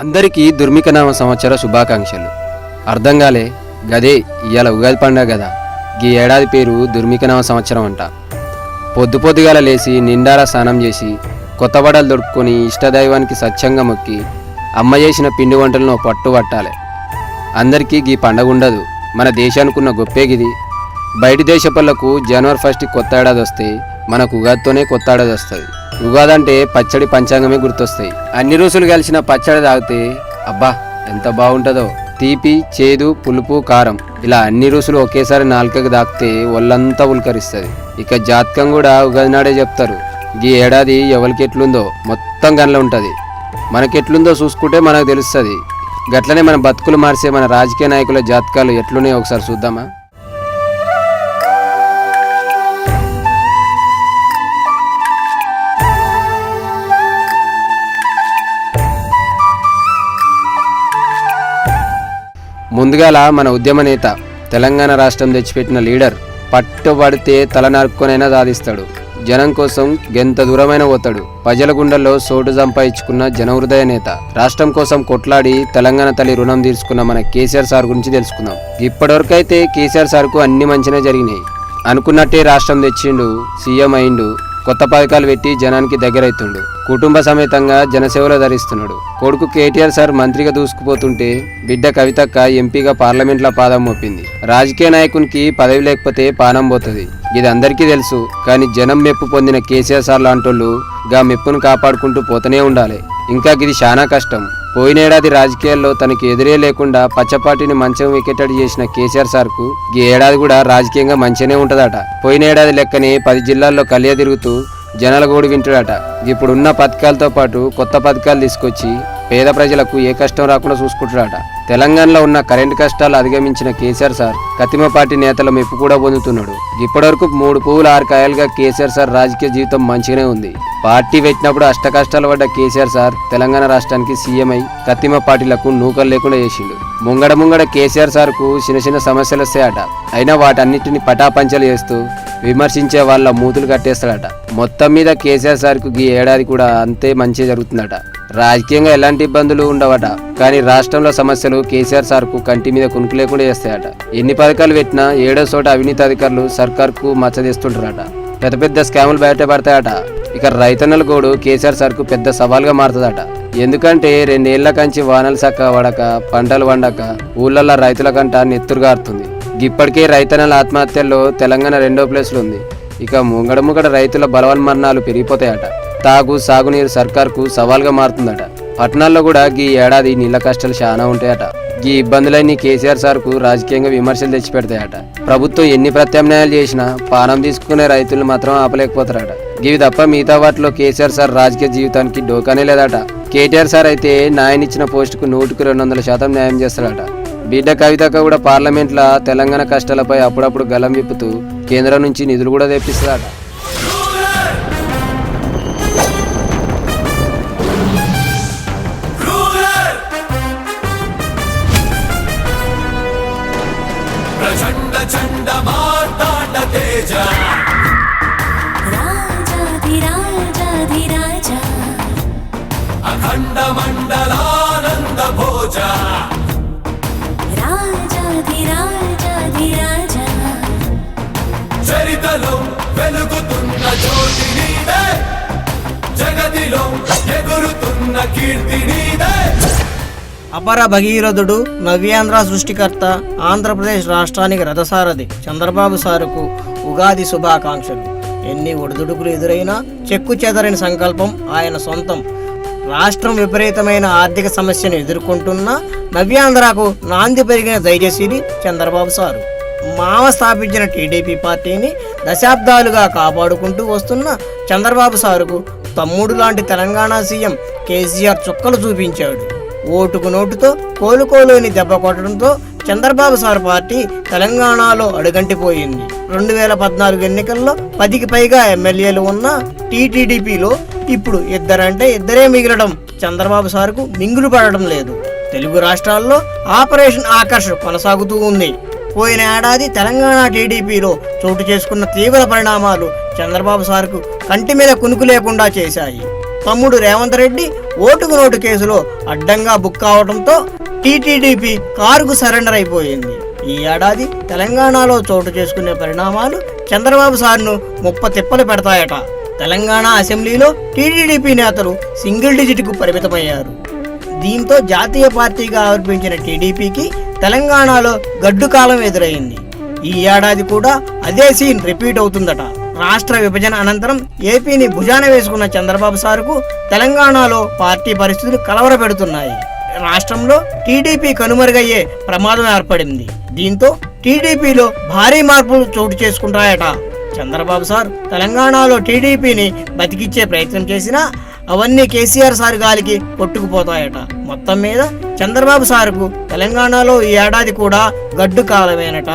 అందరికీ దుర్మికనామ సంవత్సర శుభాకాంక్షలు. అర్థం కాలే గదే ఇవాళ ఉగాది పండుగ కదా. ఈ ఏడాది పేరు దుర్మికనామ సంవత్సరం అంట. పొద్దుగాల లేచి నిండారా స్నానం చేసి కొత్త బట్టలు దొడుక్కొని ఇష్టదైవానికి సత్యంగా మొక్కి అమ్మ చేసిన పిండి వంటలను పట్టు పట్టాలి. అందరికీ ఈ పండగ ఉండదు. మన దేశానికి ఉన్న గొప్పే గిది. బయటి దేశ పళ్ళకు జనవరి 1 కొత్త ఏడాది వస్తే మనకు ఉగాదితోనే కొత్త ఏడాది వస్తుంది. ఉగాది అంటే పచ్చడి పంచాంగమే గుర్తొస్తాయి. అన్ని రోజులు కలిసిన పచ్చడి తాగితే అబ్బా ఎంత బాగుంటుందో. తీపి, చేదు, పులుపు, కారం ఇలా అన్ని రుసులు ఒకేసారి నాలుకకు దాకితే ఒళ్ళంతా ఉల్కరిస్తుంది. ఇక జాతకం కూడా ఉగాది నాడే చెప్తారు. ఈ ఏడాది ఎవరికి ఎట్లుందో మొత్తం గన్లో ఉంటుంది. మనకెట్లుందో చూసుకుంటే మనకు తెలుస్తుంది. గట్లనే మన బతుకులు మార్చే మన రాజకీయ నాయకుల జాతకాలు ఎట్లున్నాయో ఒకసారి చూద్దామా. ముందుగాల మన ఉద్యమ నేత, తెలంగాణ రాష్ట్రం తెచ్చిపెట్టిన లీడర్ పట్టుబడితే తల నరుక్కొనైనా సాధిస్తాడు. జనం కోసం ఎంత దూరమైన పోతాడు. ప్రజల గుండెల్లో చోటు సంపాదించుకున్న జనహృదయ నేత. రాష్ట్రం కోసం కొట్లాడి తెలంగాణ తల్లి రుణం తీర్చుకున్న మన కేసీఆర్ సార్ గురించి తెలుసుకుందాం. ఇప్పటివరకు అయితే కేసీఆర్ సార్కు అన్ని మంచినే జరిగినాయి. అనుకున్నట్టే రాష్ట్రం తెచ్చిండు, సీఎం అయిండు, కొత్త పథకాలు పెట్టి జనానికి దగ్గరైతుండు, కుటుంబ సమేతంగా జనసేవలో ధరిస్తున్నాడు. కొడుకు కేటీఆర్ సార్ మంత్రిగా దూసుకుపోతుంటే బిడ్డ కవితక్క ఎంపీగా పార్లమెంట్లో పాదం మోపింది. రాజకీయ నాయకునికి పదవి లేకపోతే పానం పోతుంది. ఇది అందరికీ తెలుసు. కానీ జనం మెప్పు పొందిన కేసీఆర్ సార్ లాంటోళ్ళు గా మెప్పును కాపాడుకుంటూ పోతూనే ఉండాలి. ఇంకా ఇది చాలా కష్టం. పోయినేడాది రాజకీయాల్లో తనకి ఎదురే లేకుండా పచ్చపాటిని మంచం ఎక్కేటట్టు చేసిన కేసీఆర్ సార్కు ఈ ఏడాది కూడా రాజకీయంగా మంచిగానే ఉంటుందట. పోయినేడాది లెక్కనే 10 జిల్లాల్లో కలియ తిరుగుతూ జనాల గోడు వింటాడట. ఇప్పుడున్న పథకాలతో పాటు కొత్త పథకాలు తీసుకొచ్చి పేద ప్రజలకు ఏ కష్టం రాకుండా చూసుకుంటాడట. తెలంగాణలో ఉన్న కరెంటు కష్టాలు అధిగమించిన కేసీఆర్ సార్ కతిమ పార్టీ నేతల మెప్పు కూడా పొందుతున్నాడు. ఇప్పటివరకు 3 పువ్వులు 6 కాయలుగా కేసీఆర్ సార్ రాజకీయ జీవితం మంచిగానే ఉంది. పార్టీ పెట్టినప్పుడు అష్ట కష్టాలు పడ్డ కేసీఆర్ సార్ తెలంగాణ రాష్ట్రానికి సీఎం అయి కతిమ పార్టీలకు నూకలు లేకుండా చేసిండు. ముంగడ కేసీఆర్ సార్కు చిన్న సమస్యలు వస్తాయట. అయినా వాటన్నిటిని పటాపంచలు చేస్తూ విమర్శించే వాళ్ళ మూతులు కట్టేస్తాడట. మొత్తం మీద కేసీఆర్ సార్కు ఈ ఏడాది కూడా అంతే మంచి జరుగుతుందట. రాజకీయంగా ఎలాంటి ఇబ్బందులు ఉండవట. కానీ రాష్ట్రంలో సమస్యలు కేసీఆర్ సార్కు కంటి మీద కునుకు లేకుండా చేస్తాయట. ఎన్ని పథకాలు పెట్టినా ఏడో చోట అవినీతి అధికారులు సర్కార్కు మచ్చదిస్తుంటారట. పెద్ద స్కాములు బయటపడతాయట. ఇక రైతన్నల గోడు కేసీఆర్ సార్కు పెద్ద సవాల్గా మారుతుందట. ఎందుకంటే 2 ఏళ్ల కంచి వానలు చక్క పడక, పంటలు వండక ఊళ్ళల్లో రైతుల కంట నెత్తురుగారుతుంది. ఇప్పటికే రైతన్నల ఆత్మహత్యల్లో తెలంగాణ 2వ ప్లేస్లో ఉంది. ఇక ముంగడ రైతుల బలవన్మరణాలు పెరిగిపోతాయట. సాగునీరు సర్కార్కు సవాల్గా మారుతుందట. పట్టణాల్లో కూడా ఈ ఏడాది నీళ్ళ కష్టాలు చాలా ఉంటాయట. ఈ ఇబ్బందులన్నీ కేసీఆర్ సార్కు రాజకీయంగా విమర్శలు తెచ్చిపెడతాయట. ప్రభుత్వం ఎన్ని ప్రత్యామ్నాయాలు చేసినా పానం తీసుకునే రైతులు మాత్రం ఆపలేకపోతారట. ఇవి తప్ప మిగతా వాటిలో కేసీఆర్ సార్ రాజకీయ జీవితానికి డోకానే లేదట. కేటీఆర్ సార్ అయితే న్యాయనిచ్చిన పోస్టుకు 100కు 200% న్యాయం చేస్తాడట. బిడ్డ కవితక్క కూడా పార్లమెంట్లో తెలంగాణ కష్టాలపై అప్పుడప్పుడు గలం విప్పుతూ కేంద్రం నుంచి నిధులు కూడా తెప్పిస్తాడట. అఖండ మండలానంద భోజ చరితలో వెలుగుతున్న జ్యోతి నీదే, జగతిలో ఎగురుతున్న కీర్తి నీదే. అపర భగీరథుడు, నవ్యాంధ్ర సృష్టికర్త, ఆంధ్రప్రదేశ్ రాష్ట్రానికి రథసారథి చంద్రబాబు సారుకు ఉగాది శుభాకాంక్షలు. ఎన్ని ఒడిదుడుకులు ఎదురైనా చెక్కు చెదరని సంకల్పం ఆయన సొంతం. రాష్ట్రం విపరీతమైన ఆర్థిక సమస్యను ఎదుర్కొంటున్న నవ్యాంధ్రకు నాంది పెరిగిన ధైర్యశీలి చంద్రబాబు సారు. మావ స్థాపించిన టీడీపీ పార్టీని దశాబ్దాలుగా కాపాడుకుంటూ వస్తున్న చంద్రబాబు సారుకు తమ్ముడు లాంటి తెలంగాణ సీఎం కేసీఆర్ చుక్కలు చూపించాడు. ఓటుకు నోటుతో కోలుకోలేని దెబ్బ కొట్టడంతో చంద్రబాబు సార్ పార్టీ తెలంగాణలో అడుగంటిపోయింది. 2014 ఎన్నికల్లో 10కి పైగా ఎమ్మెల్యేలు ఉన్న టీటీడీపీలో ఇప్పుడు ఇద్దరంటే ఇద్దరే మిగిలడం చంద్రబాబు సార్కు మింగులు పడడం లేదు. తెలుగు రాష్ట్రాల్లో ఆపరేషన్ ఆకర్ష్ కొనసాగుతూ ఉంది. పోయిన ఏడాది తెలంగాణ టీడీపీలో చోటు చేసుకున్న తీవ్ర పరిణామాలు చంద్రబాబు సార్కు కంటి మీద కునుకు లేకుండా చేశాయి. తమ్ముడు రేవంత్ రెడ్డి ఓటుకు నోటు కేసులో అడ్డంగా బుక్ కావడంతో టీటీడీపీ కారుకు సరెండర్ అయిపోయింది. ఈ ఏడాది తెలంగాణలో చోటు చేసుకునే పరిణామాలు చంద్రబాబు సార్ను తిప్పలు పెడతాయట. తెలంగాణ అసెంబ్లీలో టీటీడీపీ నేతలు సింగిల్ డిజిట్కు పరిమితమయ్యారు. దీంతో జాతీయ పార్టీగా ఆవిర్భించిన టీడీపీకి తెలంగాణలో గడ్డు కాలం ఎదురైంది. ఈ ఏడాది కూడా అదే సీన్ రిపీట్ అవుతుందట. రాష్ట్ర విభజన అనంతరం ఏపీని భుజాన వేసుకున్న చంద్రబాబు సార్కు తెలంగాణలో పార్టీ పరిస్థితులు కలవరపెడుతున్నాయి. రాష్ట్రంలో టీడీపీ కనుమరుగయ్యే ప్రమాదం ఏర్పడింది. దీంతో టీడీపీలో భారీ మార్పులు చోటు చేసుకుంటాయట. చంద్రబాబు సార్ తెలంగాణలో టీడీపీని బతికిచ్చే ప్రయత్నం చేసినా అవన్నీ కేసీఆర్ సార్ గాలికి కొట్టుకుపోతాయట. మొత్తం మీద చంద్రబాబు సార్కు తెలంగాణలో ఈ ఏడాది కూడా గడ్డు కాలమేనట.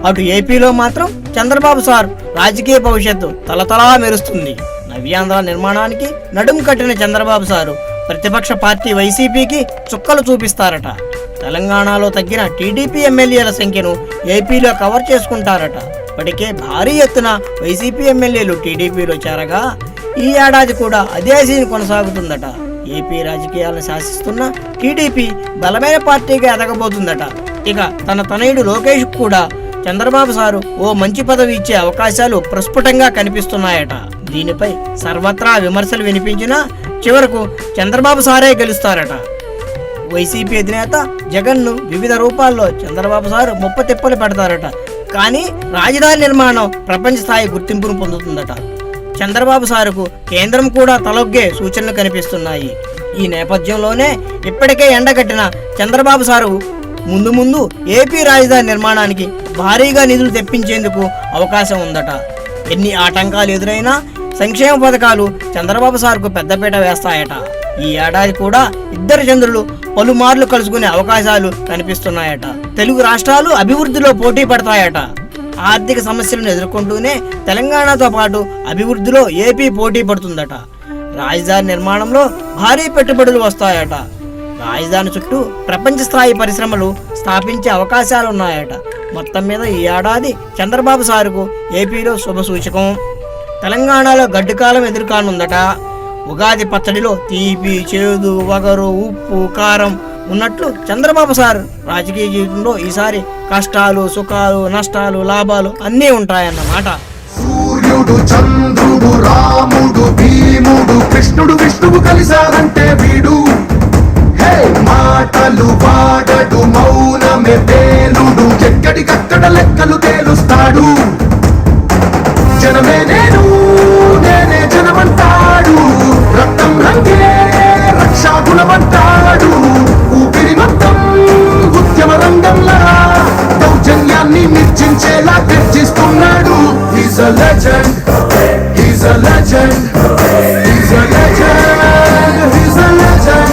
అటు ఏపీలో మాత్రం చంద్రబాబు సార్ రాజకీయ భవిష్యత్తు తలతలా మెరుస్తుంది. నవ్యాంధ్ర నిర్మాణానికి నడుం కట్టిన చంద్రబాబు సారు ప్రతిపక్ష పార్టీ వైసీపీకి చుక్కలు చూపిస్తారట. తెలంగాణలో తగ్గిన టీడీపీ ఎమ్మెల్యేల సంఖ్యను ఏపీలో కవర్ చేసుకుంటారట. ఇప్పటికే భారీ ఎత్తున వైసీపీ ఎమ్మెల్యేలు టీడీపీలో చేరగా ఈ ఏడాది కూడా అదే సీన్ కొనసాగుతుందట. ఏపీ రాజకీయాలను శాసిస్తున్న టీడీపీ బలమైన పార్టీగా ఎదగబోతుందట. ఇక తన తనయుడు లోకేష్ కూడా చంద్రబాబు సారు ఓ మంచి పదవి ఇచ్చే అవకాశాలు ప్రస్ఫుటంగా కనిపిస్తున్నాయట. దీనిపై సర్వత్రా విమర్శలు వినిపించినా చివరకు చంద్రబాబు సారే గెలుస్తారట. వైసీపీ అధినేత జగన్ను వివిధ రూపాల్లో చంద్రబాబు సారు తిప్పలు పెడతారట. కానీ రాజధాని నిర్మాణం ప్రపంచ స్థాయి గుర్తింపును పొందుతుందట. చంద్రబాబు సారుకు కేంద్రం కూడా తలొగ్గే సూచనలు కనిపిస్తున్నాయి. ఈ నేపథ్యంలోనే ఇప్పటికే ఎండగట్టిన చంద్రబాబు సారు ముందు ఏపీ రాజధాని నిర్మాణానికి భారీగా నిధులు తెప్పించేందుకు అవకాశం ఉందట. ఎన్ని ఆటంకాలు ఎదురైనా సంక్షేమ పథకాలు చంద్రబాబు సార్కు పెద్దపీట వేస్తాయట. ఈ ఏడాది కూడా ఇద్దరు చంద్రులు పలుమార్లు కలుసుకునే అవకాశాలు కనిపిస్తున్నాయట. తెలుగు రాష్ట్రాలు అభివృద్ధిలో పోటీ పడతాయట. ఆర్థిక సమస్యలను ఎదుర్కొంటూనే తెలంగాణతో పాటు అభివృద్ధిలో ఏపీ పోటీ పడుతుందట. రాజధాని నిర్మాణంలో భారీ పెట్టుబడులు వస్తాయట. రాజధాని చుట్టూ ప్రపంచ స్థాయి పరిశ్రమలు స్థాపించే అవకాశాలున్నాయట. మొత్తం మీద ఈ ఏడాది చంద్రబాబు సారుకు ఏపీలో శుభసూచకం. తెలంగాణలో గడ్డుకాలం ఎదుర్కానుందట. ఉగాది పచ్చడిలో తీపి, చేదు, వగరు, ఉప్పు, కారం ఉన్నట్లు చంద్రబాబు సార్ రాజకీయ జీవితంలో ఈసారి కష్టాలు, సుఖాలు, నష్టాలు, లాభాలు అన్నీ ఉంటాయన్నమాట. సూర్యుడు, చంద్రుడు, రాముడు, భీముడు, కృష్ణుడు, విష్ణువు కలిసారంటే వీడు మాటలు వాడడు, మౌనమే పేలుడు, ఎక్కడికక్కడ లెక్కలు తేలుస్తాడు. జనమే నేను, నేనే జనమంటాడు, రక్తం రంగే రక్షాగుణమంటాడు. ఊపిరి మొత్తం ఉద్యమ రంగంలా దౌర్జన్యాన్ని నిర్జించేలా గర్జిస్తున్నాడు. He's a legend, he's a legend, he's a legend, he's a legend.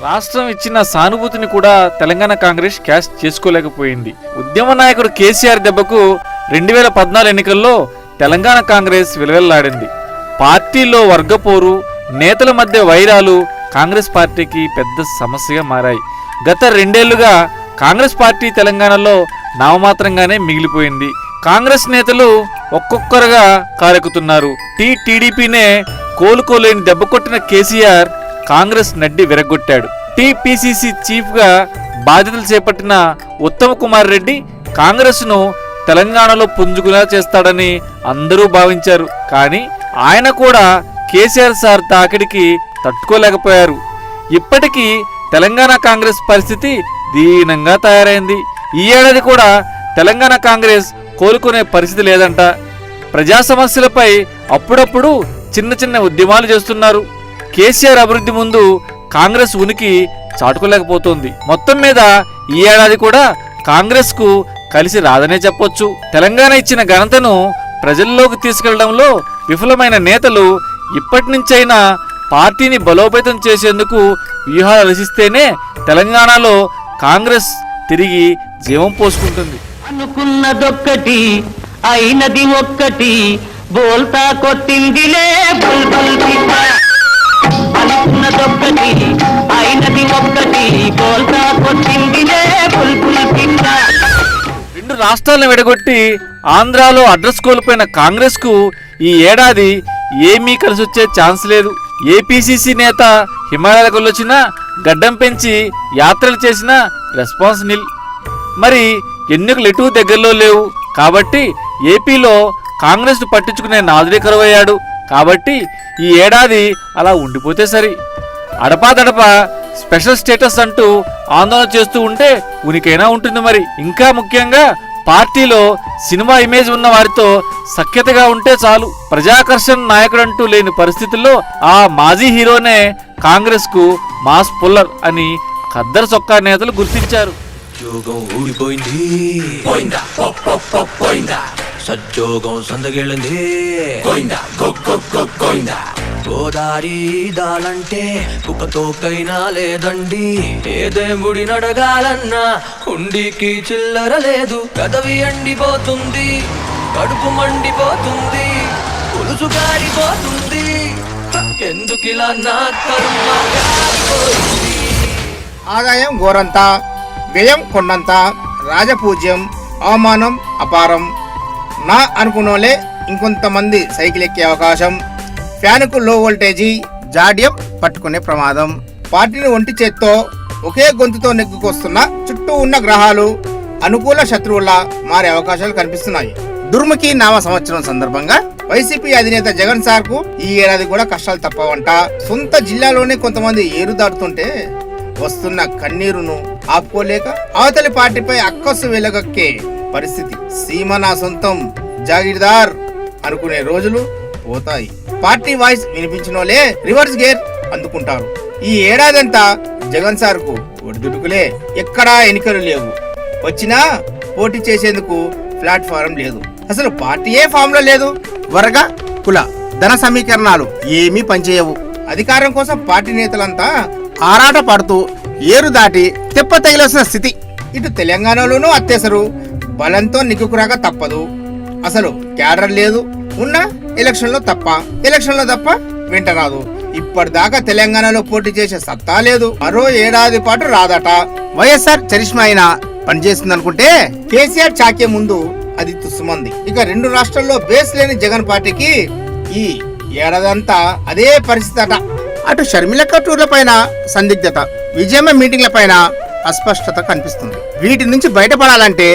రాష్ట్రం ఇచ్చిన సానుభూతిని కూడా తెలంగాణ కాంగ్రెస్ క్యాష్ చేసుకోలేకపోయింది. ఉద్యమ నాయకుడు కేసీఆర్ దెబ్బకు 2014 ఎన్నికల్లో తెలంగాణ కాంగ్రెస్ విలువెల్లాడింది. పార్టీలో వర్గపోరు, నేతల మధ్య వైరాలు కాంగ్రెస్ పార్టీకి పెద్ద సమస్యగా మారాయి. గత 2 ఏళ్లుగా కాంగ్రెస్ పార్టీ తెలంగాణలో నామమాత్రంగానే మిగిలిపోయింది. కాంగ్రెస్ నేతలు ఒక్కొక్కరుగా కారెక్కుతున్నారు. టీడీపీనే కోలుకోలేని దెబ్బ కొట్టిన కేసీఆర్ కాంగ్రెస్ నడ్డి విరగొట్టాడు. టీపీసీసీ చీఫ్ గా బాధ్యతలు చేపట్టిన ఉత్తమ్ కుమార్ రెడ్డి కాంగ్రెస్ ను తెలంగాణలో పుంజుకునేలా చేస్తాడని అందరూ భావించారు. కానీ ఆయన కూడా కేసీఆర్ సార్ తాకిడికి తట్టుకోలేకపోయారు. ఇప్పటికీ తెలంగాణ కాంగ్రెస్ పరిస్థితి దీనంగా తయారైంది. ఈ ఏడాది కూడా తెలంగాణ కాంగ్రెస్ కోలుకునే పరిస్థితి లేదంట. ప్రజా సమస్యలపై అప్పుడప్పుడు చిన్న చిన్న ఉద్యమాలు చేస్తున్నారు. కేసీఆర్ అభివృద్ధి ముందు కాంగ్రెస్ ఉనికి చాటుకోలేకపోతుంది. మొత్తం మీద ఈ ఏడాది కూడా కాంగ్రెస్ కు కలిసి రాదనే చెప్పొచ్చు. తెలంగాణ ఇచ్చిన ఘనతను ప్రజల్లోకి తీసుకెళ్లడంలో విఫలమైన నేతలు ఇప్పటి నుంచైనా పార్టీని బలోపేతం చేసేందుకు వ్యూహాలు రచిస్తేనే తెలంగాణలో కాంగ్రెస్ తిరిగి జీవం పోసుకుంటుంది. అనుకున్నదొక్కటి అయినది ఒక్కటి బోల్తా కొట్టిందిలే బుల్బుల్ పిట్ట. అనుకున్నదొక్కటి అయినది ఒక్కటి బోల్తా కొట్టిందిలే బుల్బుల్ పిట్ట. రెండు రాష్ట్రాలను విడగొట్టి ఆంధ్రాలో అడ్రస్ కోల్పోయిన కాంగ్రెస్ కు ఈ ఏడాది ఏమీ కలిసొచ్చే ఛాన్స్ లేదు. ఏపీసీసీ నేత హిమాలయాలకు వెళ్ళొచ్చినా, గడ్డం పెంచి యాత్రలు చేసినా రెస్పాన్స్ నిల్. మరి ఎన్నికలు ఎటు దగ్గరలో లేవు కాబట్టి ఏపీలో కాంగ్రెస్ ను పట్టించుకునే నాదుడే కరువయ్యాడు. కాబట్టి ఈ ఏడాది అలా ఉండిపోతే సరి. అడపాదడపా స్పెషల్ స్టేటస్ అంటూ ఆందోళన చేస్తూ ఉంటే ఉనికైనా ఉంటుంది. మరి ఇంకా ముఖ్యంగా పార్టీలో సినిమా ఇమేజ్ ఉన్న వారితో సఖ్యతగా ఉంటే చాలు. ప్రజాకర్షణ నాయకుడంటూ లేని పరిస్థితుల్లో ఆ మాజీ హీరోనే కాంగ్రెస్ కు మాస్ పుల్లర్ అని ఖద్దరు చొక్కా నేతలు గుర్తించారు. ఉద్యోగం ఊడిపోయింది, పోయిందా పోయిందా, సద్యోగం సందగిళ్ళింది, పోయిందా పోయిందా. గోదారి దాలంటే కుక్కతోకైనా లేదండి, ఏదేముడి నడగాలన్నా ఉండికి చిల్లర లేదు. కదవి ఎండిపోతుంది, కడుపు మండిపోతుంది, పులుసు గారిపోతుంది, ఎందుకిలా నా కర్మ గారిపోయింది. ఆదాయం గోరంతా, వ్యయం కొండంత, రాజపూజ్యం, అవమానం అపారం. నా అనుకున్నోలే ఇంకొంతమంది సైకిల్ ఎక్కే అవకాశం, ఫ్యాన్కు లో వోల్టేజీ, జాడ్యం పట్టుకునే ప్రమాదం. పార్టీని ఒంటి చేత్తో ఒకే గొంతుతో నెగ్గుకొస్తున్న చుట్టూ ఉన్న గ్రహాలు అనుకూల శత్రువుల్లా మారే అవకాశాలు కనిపిస్తున్నాయి. దుర్ముఖి నామ సంవత్సరం సందర్భంగా వైసీపీ అధినేత జగన్ సార్ కు ఈ ఏడాది కూడా కష్టాలు తప్పవంట. సొంత జిల్లాలోనే కొంతమంది ఏరు దాటుతుంటే వస్తున్న కన్నీరును ఆపుకోలేక అవతలి పార్టీపై అక్కసు వెలగక్కే పరిస్థితి. సీమ నా సొంతం, జాగీర్దార్ అనుకునే రోజులు పోతాయి. పార్టీ వాయిస్ వినిపించినోలే రివర్స్ గేర్ అందుకుంటారు. ఈ ఏడాదంతా జగన్ సార్ కు ఒడిదుడుకులే. ఎక్కడా ఎన్నికలు లేవు, వచ్చినా పోటీ చేసేందుకు ప్లాట్ఫారం లేదు. అసలు పార్టీయే ఫామ్ లో లేదు. వర్గ కుల ధన సమీకరణాలు ఏమీ పనిచేయవు. అధికారం కోసం పార్టీ నేతలంతా ఆరాట పడుతూ ఏరు దాటి తెప్ప తగిలసిన స్థితి. ఇటు తెలంగాణలోనూ అత్యవసరు బలంతో నిగ్గుకురాక తప్పదు. అసలు క్యాడర్ లేదు, ఉన్న ఎలక్షన్లో తప్ప వెంట రాదు. ఇప్పటిదాకా తెలంగాణలో పోటీ చేసే సత్తా లేదు. మరో ఏడాది పాటు రాదట. వైఎస్ఆర్ చరిష్మా అయినా పనిచేస్తుందనుకుంటే కేసీఆర్ చాకే ముందు అది తుస్సుమంది. ఇక రెండు రాష్ట్రాల్లో బేస్ లేని జగన్ పార్టీకి ఈ ఏడాదంతా అదే పరిస్థితి అట. అటు షర్మిలక్క టూర్ల పైన సందిగ్ధత, విజయమ్మ మీటింగ్ల పైన అస్పష్టత కనిపిస్తుంది. వీటి నుంచి బయటపడాలంటే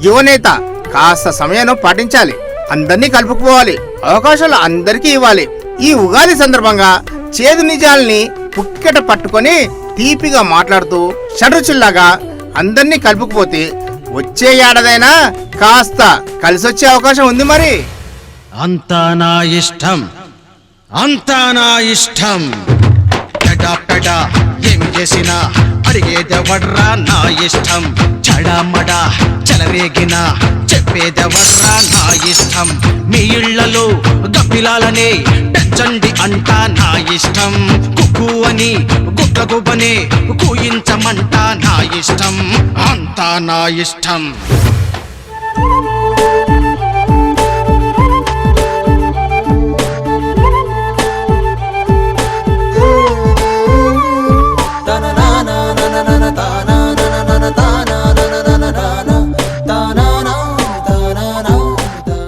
యువనేత కాస్త సమయాన్ని పాటించాలి. అందరినీ కలుపుకుపోవాలి, అవకాశాలు అందరికీ ఇవ్వాలి. ఈ ఉగాది సందర్భంగా చేదు నిజాల్ని పుక్కెట పట్టుకొని తీపిగా మాట్లాడుతూ షడ్రుచుల్లాగా అందరినీ కలుపుకుపోతే వచ్చే ఏడాదైనా కాస్త కలిసొచ్చే అవకాశం ఉంది. మరి అంతా నా ఇష్టం, అంతా నా ఇష్టం. పెడా ఏమి చేసినా అడిగేదెవడ్రా నా ఇష్టం. చడామడా చెలరేగినా చెప్పేదెవడ్రా నా ఇష్టం. మీ ఇళ్లలో గప్పిలాలనే పెంచండి అంటా నా ఇష్టం. కుక్కు అని గుట్లగుబనే కూయించమంటా నా ఇష్టం. అంతా నా ఇష్టం.